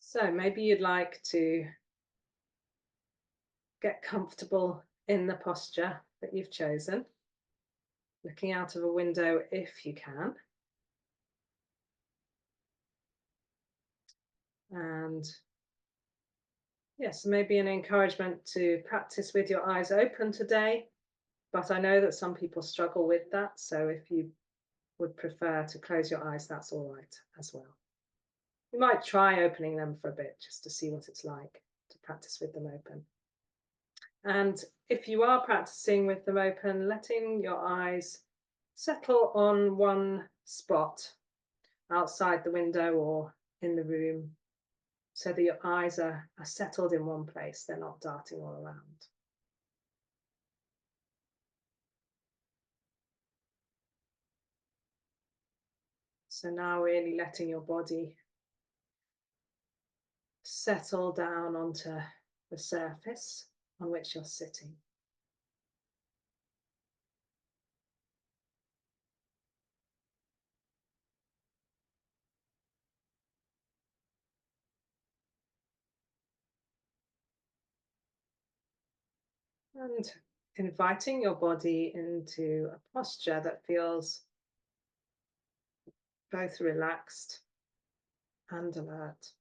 So maybe you'd like to get comfortable in the posture that you've chosen, looking out of a window if you can. And yes, maybe an encouragement to practice with your eyes open today. But I know that some people struggle with that. So if you would prefer to close your eyes, that's all right as well. You might try opening them for a bit just to see what it's like to practice with them open. And if you are practicing with them open, letting your eyes settle on one spot outside the window or in the room so that your eyes are settled in one place, they're not darting all around. So now really letting your body settle down onto the surface on which you're sitting. And inviting your body into a posture that feels both relaxed and alert.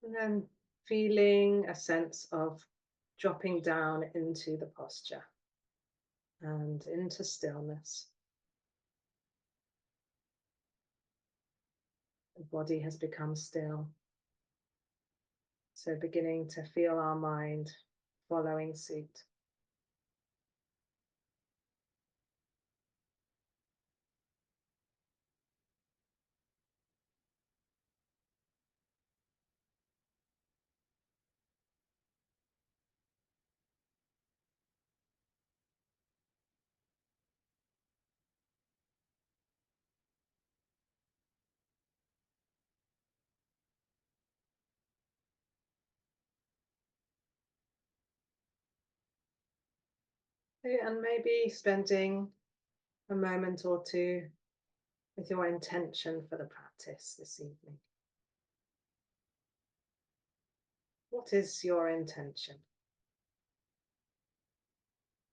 And then feeling a sense of dropping down into the posture and into stillness. The body has become still. So beginning to feel our mind following suit. And maybe spending a moment or two with your intention for the practice this evening. What is your intention?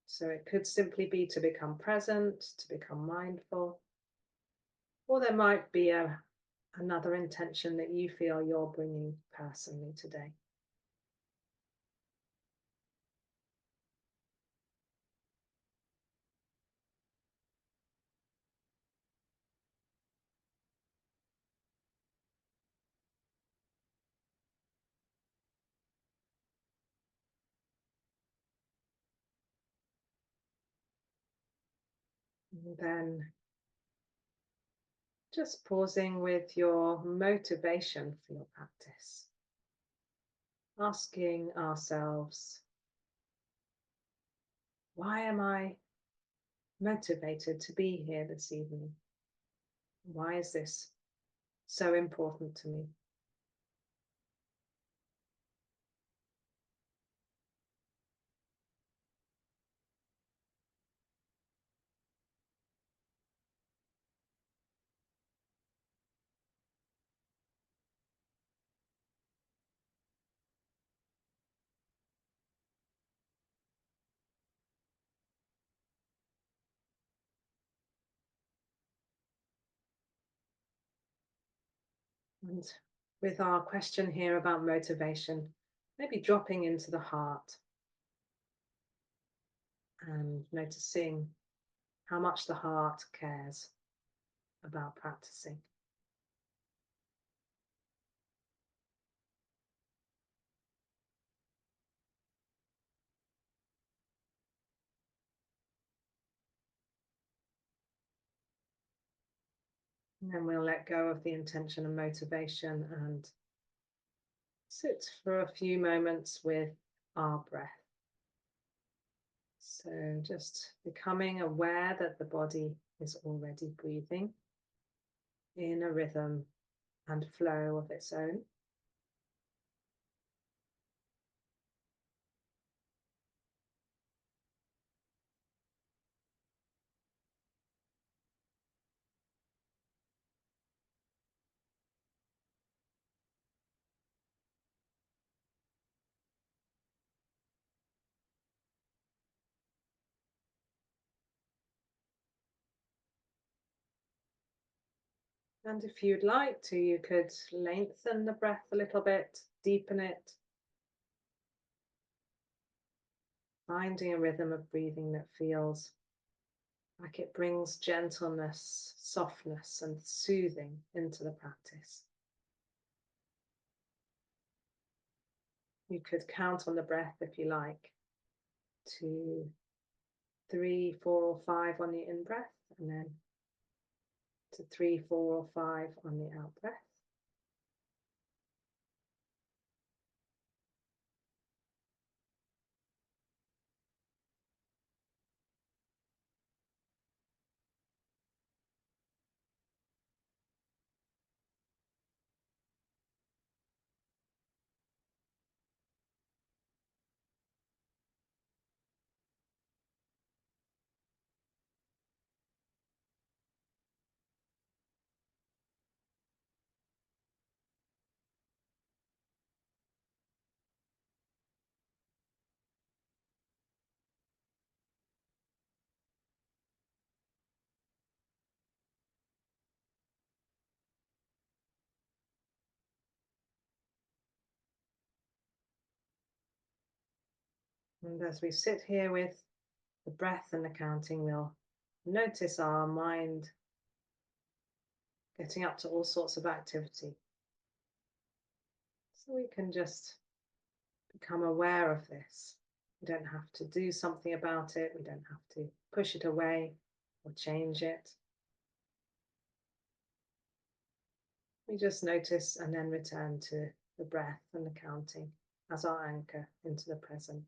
So it could simply be to become present, to become mindful, or there might be another intention that you feel you're bringing personally today. And then just pausing with your motivation for your practice. Asking ourselves, why am I motivated to be here this evening? Why is this so important to me? And with our question here about motivation, maybe dropping into the heart and noticing how much the heart cares about practicing. And then we'll let go of the intention and motivation and sit for a few moments with our breath. So just becoming aware that the body is already breathing in a rhythm and flow of its own. And if you'd like to, you could lengthen the breath a little bit, deepen it, finding a rhythm of breathing that feels like it brings gentleness, softness, and soothing into the practice. You could count on the breath if you like to 3, 4, or 5 on the in breath, and then to 3, 4, or 5 on the out breath. And as we sit here with the breath and the counting, we'll notice our mind getting up to all sorts of activity. So we can just become aware of this. We don't have to do something about it. We don't have to push it away or change it. We just notice and then return to the breath and the counting as our anchor into the present.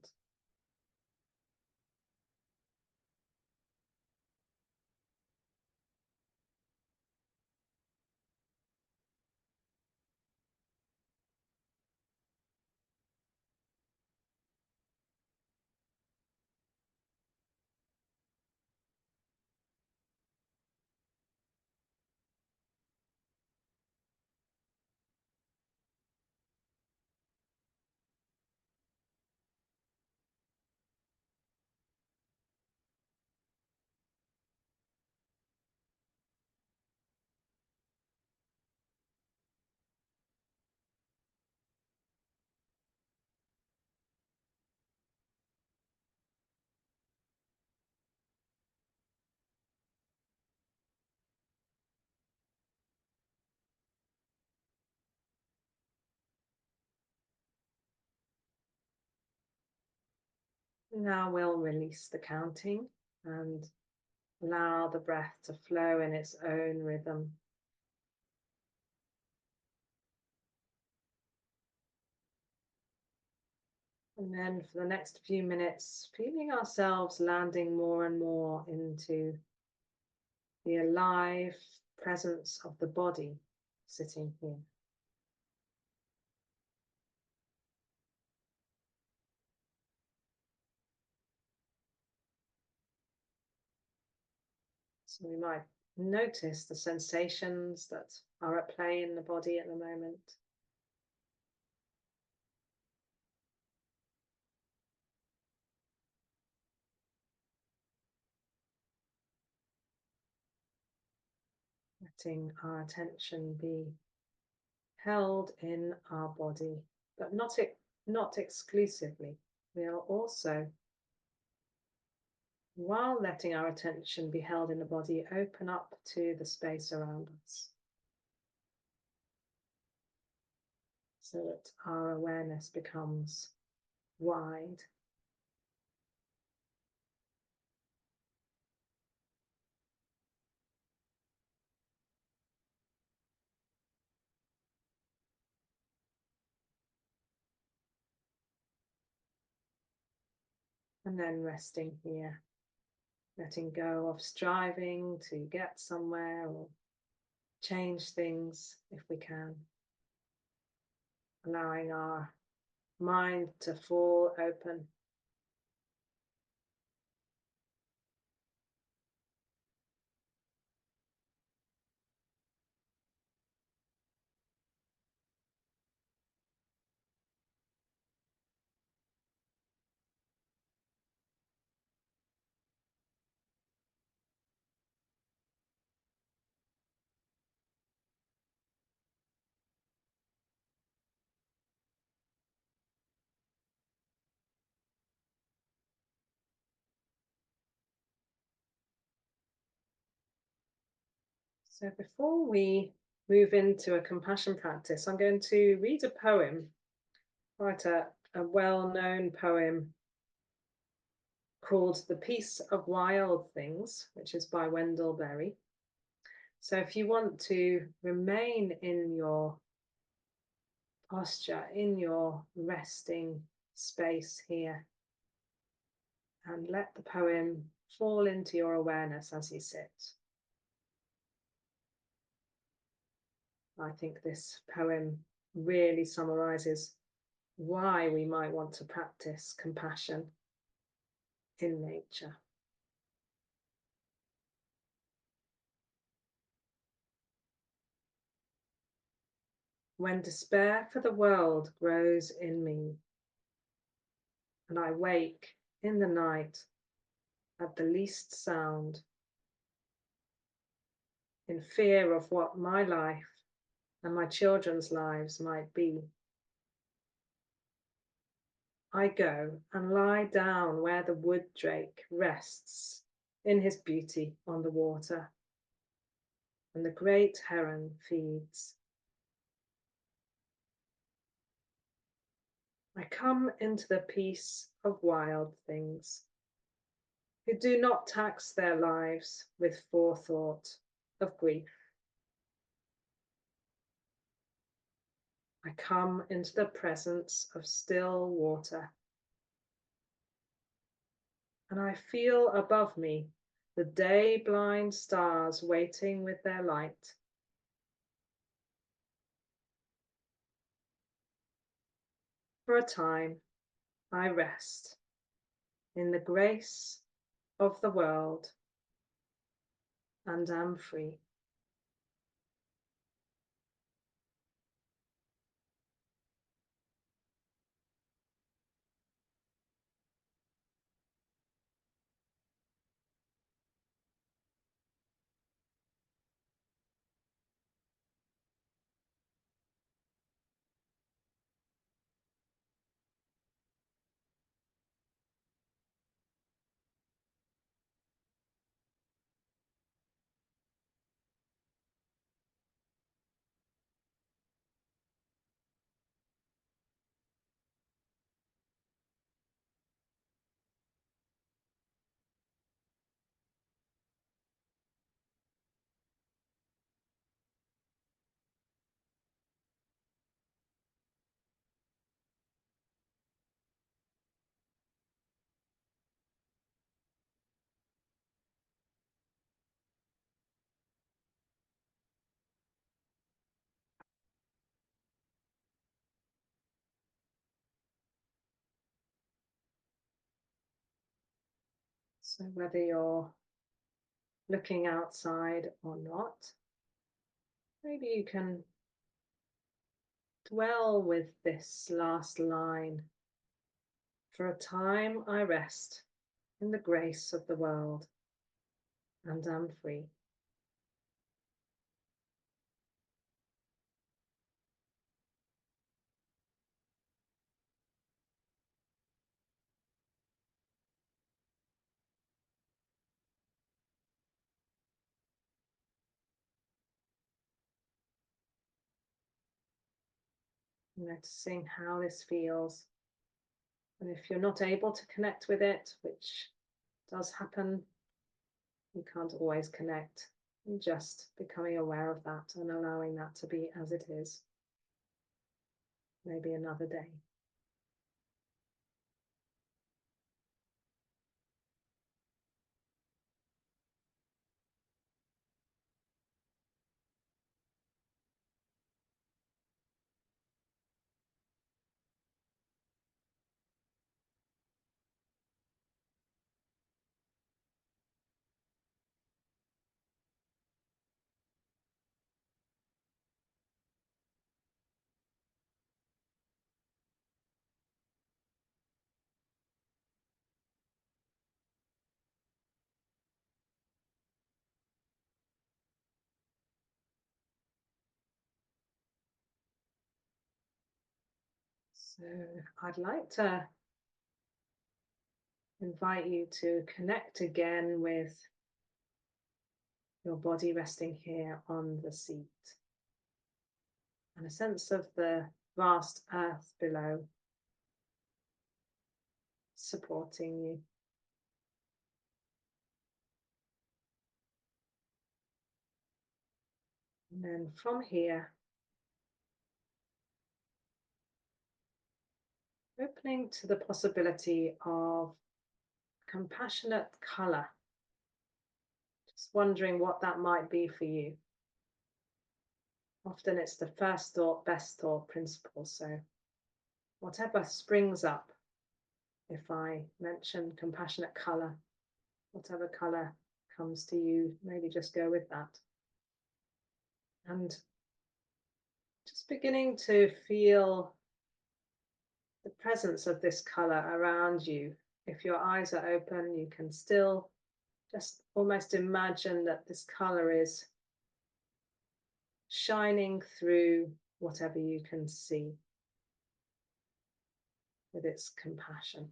Now we'll release the counting and allow the breath to flow in its own rhythm. And then for the next few minutes, feeling ourselves landing more and more into the alive presence of the body sitting here. So we might notice the sensations that are at play in the body at the moment. Letting our attention be held in our body, but not exclusively. We'll also, while letting our attention be held in the body, open up to the space around us, so that our awareness becomes wide. And then resting here, letting go of striving to get somewhere or change things if we can, allowing our mind to fall open. So before we move into a compassion practice, I'm going to read a poem, quite a well-known poem called The Peace of Wild Things, which is by Wendell Berry. So if you want to remain in your posture, in your resting space here, and let the poem fall into your awareness as you sit. I think this poem really summarizes why we might want to practice compassion in nature. When despair for the world grows in me, and I wake in the night at the least sound, in fear of what my life and my children's lives might be, I go and lie down where the wood drake rests in his beauty on the water, and the great heron feeds. I come into the peace of wild things, who do not tax their lives with forethought of grief. I come into the presence of still water, and I feel above me the day-blind stars waiting with their light. For a time, I rest in the grace of the world and am free. So whether you're looking outside or not, maybe you can dwell with this last line. For a time I rest in the grace of the world and am free. Noticing how this feels. And if you're not able to connect with it, which does happen, you can't always connect, and just becoming aware of that and allowing that to be as it is. Maybe another day. So I'd like to invite you to connect again with your body resting here on the seat, and a sense of the vast earth below supporting you. And then from here, opening to the possibility of compassionate colour. Just wondering what that might be for you. Often it's the first thought, best thought principle. So whatever springs up, if I mention compassionate colour, whatever colour comes to you, maybe just go with that. And just beginning to feel the presence of this colour around you. If your eyes are open, you can still just almost imagine that this colour is shining through whatever you can see with its compassion.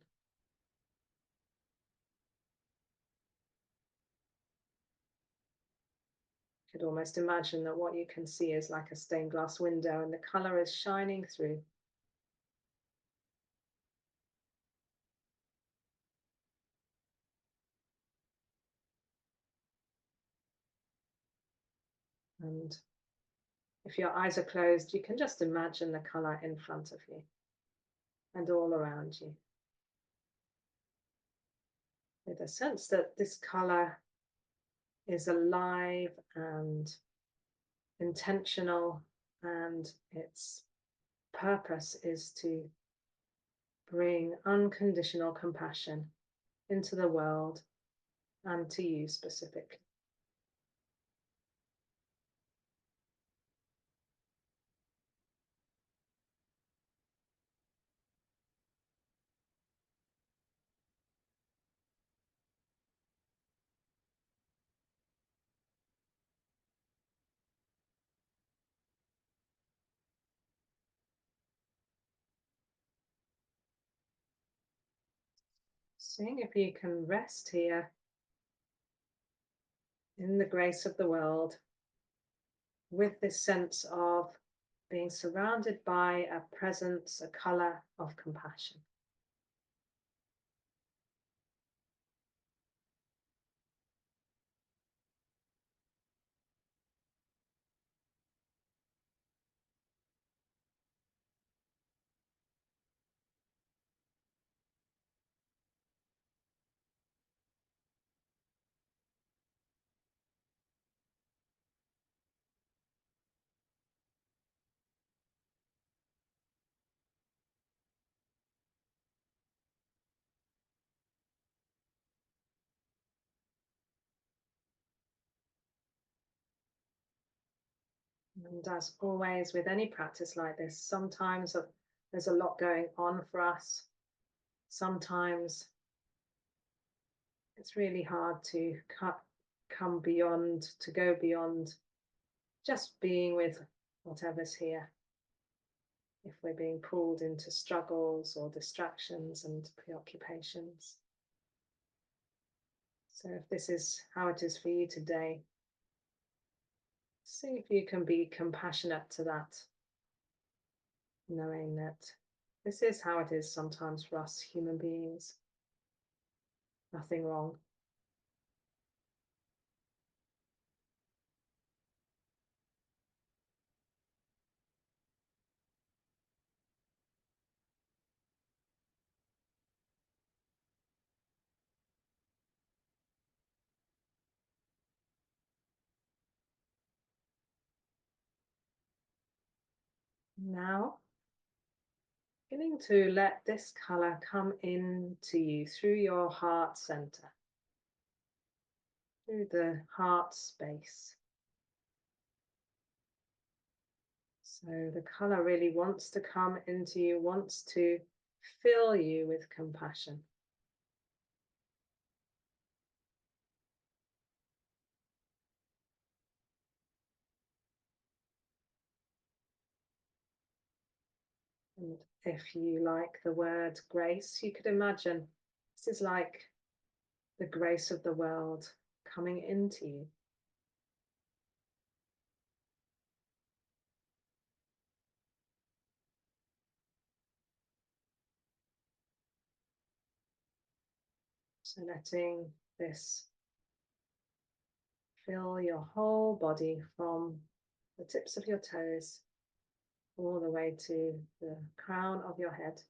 You could almost imagine that what you can see is like a stained glass window and the colour is shining through. And if your eyes are closed, you can just imagine the colour in front of you and all around you, with a sense that this colour is alive and intentional, and its purpose is to bring unconditional compassion into the world and to you specifically. Seeing if you can rest here in the grace of the world with this sense of being surrounded by a presence, a colour of compassion. And as always, with any practice like this, sometimes there's a lot going on for us. Sometimes it's really hard to come beyond, to go beyond just being with whatever's here. If we're being pulled into struggles or distractions and preoccupations. So if this is how it is for you today, see if you can be compassionate to that, knowing that this is how it is sometimes for us human beings. Nothing wrong. Now, beginning to let this color come into you through your heart center, through the heart space. So the color really wants to come into you, wants to fill you with compassion. And if you like the word grace, you could imagine this is like the grace of the world coming into you. So letting this fill your whole body from the tips of your toes all the way to the crown of your head.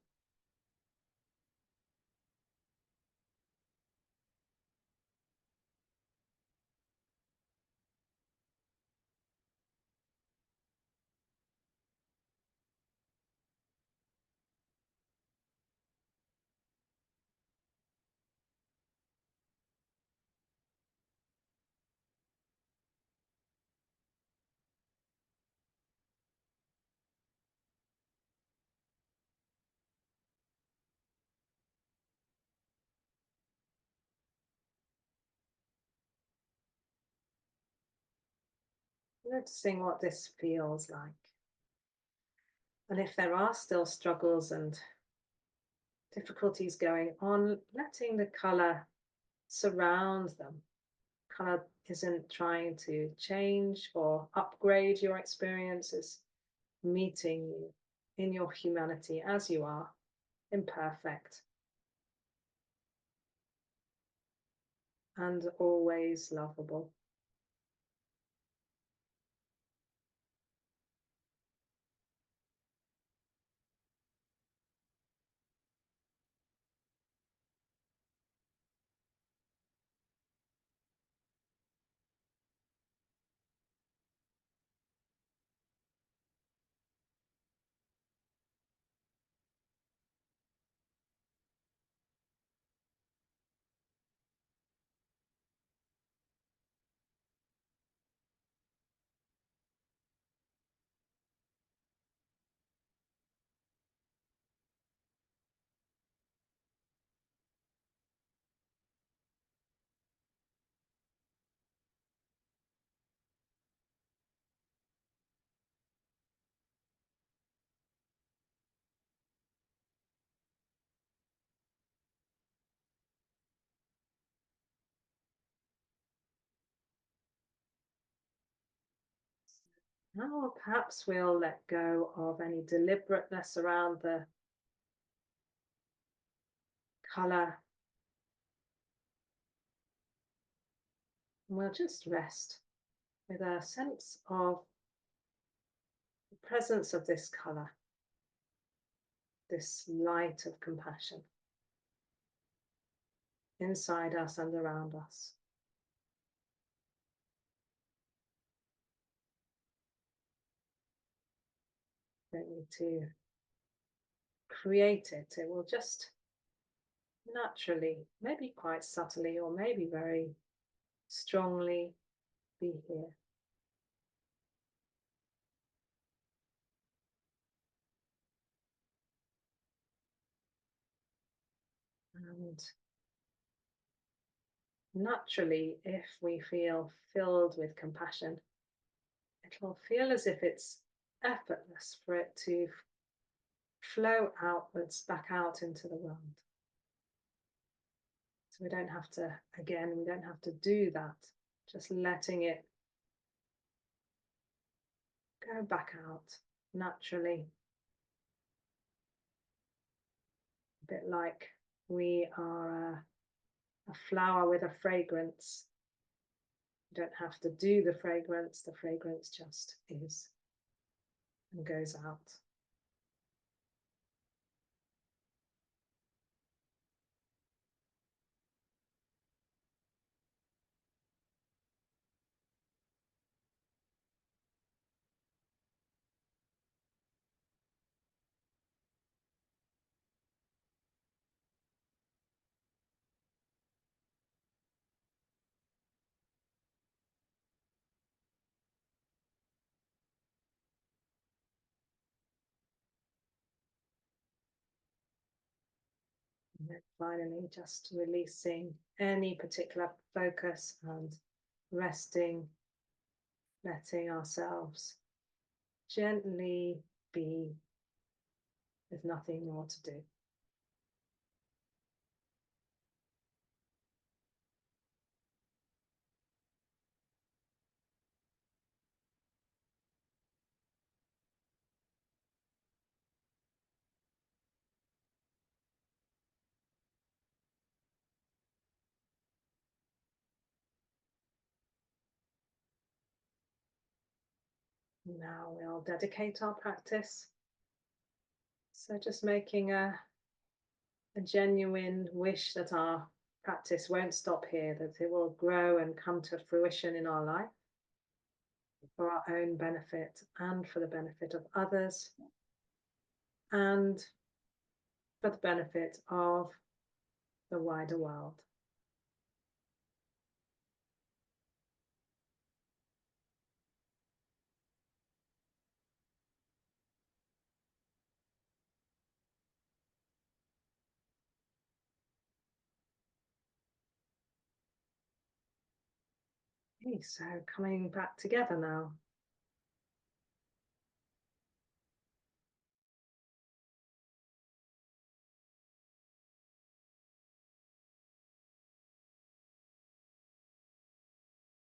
Noticing what this feels like. And if there are still struggles and difficulties going on, letting the color surround them. Color isn't trying to change or upgrade your experiences, meeting you in your humanity as you are, imperfect and always lovable. Now perhaps we'll let go of any deliberateness around the color. And we'll just rest with a sense of the presence of this color, this light of compassion inside us and around us. Don't need to create it. It will just naturally, maybe quite subtly, or maybe very strongly be here. And naturally, if we feel filled with compassion, it'll feel as if it's effortless for it to flow outwards, back out into the world. So we don't have to, again, we don't have to do that. Just letting it go back out naturally. A bit like we are a flower with a fragrance. You don't have to do the fragrance just is and goes out. And then finally, just releasing any particular focus and resting, letting ourselves gently be with nothing more to do. Now we'll dedicate our practice. So just making a genuine wish that our practice won't stop here, that it will grow and come to fruition in our life for our own benefit and for the benefit of others and for the benefit of the wider world. Okay, so coming back together now.